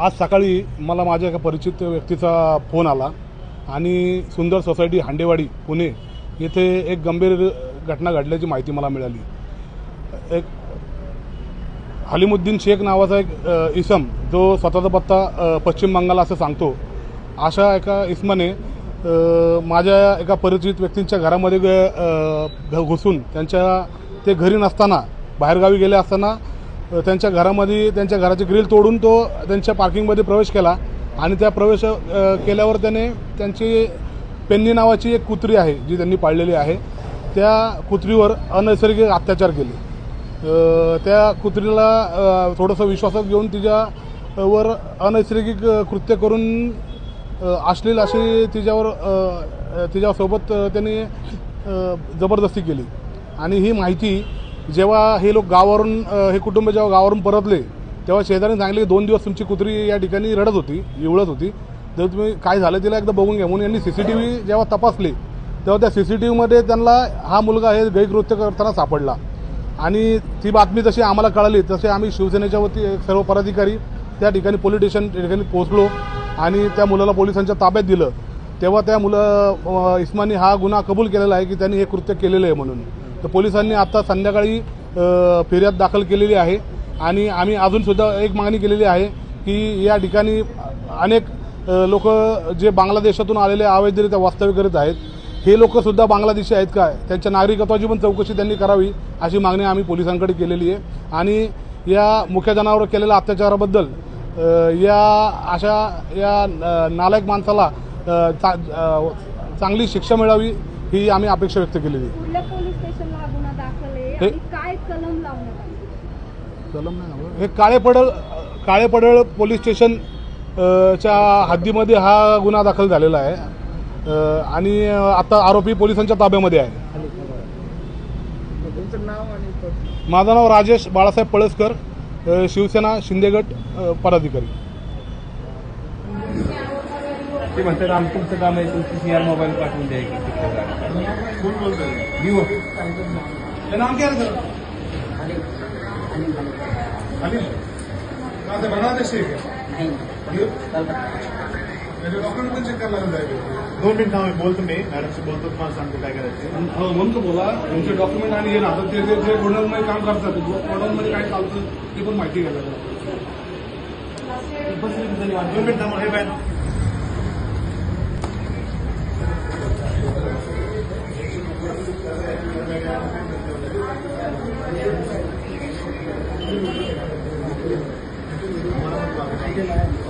आज सकाळी मला माझ्या एका परिचित व्यक्तीचा फोन आला आणि सुंदर सोसायटी हांडेवाडी पुणे येथे एक गंभीर घटना घडल्याची माहिती मला मिळाली। एक हलीमुद्दीन शेख नावाचा एक इसम जो स्वतःचा पत्ता पश्चिम बंगाल असं सांगतो, अशा एका इसमाने माझ्या एका परिचित व्यक्तींच्या घरामध्ये घुसून ते घरी नसताना बाहेरगावी गेले असताना त्यांच्या घरामध्ये त्यांच्या घराचे ग्रिल तोडून तो त्यांच्या पार्किंगमध्ये प्रवेश केला आणि त्या प्रवेश केल्यावर त्याने त्यांची पेन्नी नावाची एक कुत्री आहे जी त्यांनी पाळलेली आहे, त्या कुत्रीवर अनैसर्गिक अत्याचार केले। त्या कुत्रीला थोडंसं विश्वासात घेऊन तिच्यावर अनैसर्गिक कृत्य करून अश्लील अशी तिच्यासोबत त्यांनी जबरदस्ती केली। आणि ही माहिती जेव्हा हे लोक गावावरून हे कुटुंब जेव्हा गावावरून परतले तेव्हा शेजाऱ्यांनी सांगितले 2 दिवस तुमची कुत्री या ठिकाणी रडत होती, इवळत होती, तर तुम्ही काय झालं तिला एकदा बघून घ्या म्हणून यांनी CCTV जेव्हा तपासले तेव्हा त्या CCTVमध्ये त्यांना हा मुलगा हे गैरकृत्य करताना सापडला। आणि ती बातमी जशी आम्हाला कळाली तसे आम्ही शिवसेनेच्या वती सर्व पदाधिकारी त्या ठिकाणी पोलीस स्टेशन ठिकाणी पोहोचलो आणि त्या मुलाला पोलिसांच्या ताब्यात दिलं। तेव्हा त्या इस्मानी हा गुन्हा कबूल केलेला आहे की त्यांनी हे कृत्य केलेलं आहे म्हणून। तर पोलिसांनी आता संध्याकाळी फिर्याद दाखल केलेली आहे आणि आम्ही अजूनसुद्धा एक मागणी केलेली आहे की या ठिकाणी अनेक लोक जे बांगलादेशातून आलेले अवैधरित्या वास्तव्य करीत आहेत, हे लोकसुद्धा बांगलादेशी आहेत का, त्यांच्या नागरिकत्वाची पण चौकशी त्यांनी करावी अशी मागणी आम्ही पोलिसांकडे केलेली आहे। आणि या मुख्य जनावरांवर केलेल्या अत्याचाराबद्दल या नालायक माणसाला चांगली शिक्षा मिळावी ही आम्ही अपेक्षा व्यक्त केलेली आहे। कलम नाही, हे काळेपडळ पोलीस स्टेशन च्या हद्दीमध्ये हा गुन्हा दाखल झालेला आहे आणि आता आरोपी पोलिसांच्या ताब्यामध्ये आहे। माझं नाव राजेश बाळासाहेब पळसकर, शिवसेना शिंदेगट पदाधिकारी। ते म्हणतात तुमचं काम आहे, तुमची CR मोबाईल पाठवून द्यायची। नाम क्या है? डॉक्युमेंट चेक करायला जायचं। 2 मिनिट थांब, बोलतो मी मॅडमशी बोलतो, तुम्हाला सांगतो काय करायचं म्हणतो बोला। तुमचे डॉक्युमेंट आणि हे राहतात ते जे गोडाऊनमध्ये काम करतात, गोडाऊनमध्ये काय चालतं ते पण माहिती घ्यायला। 2 मिनिट थांबा, हे बाय ठीक है।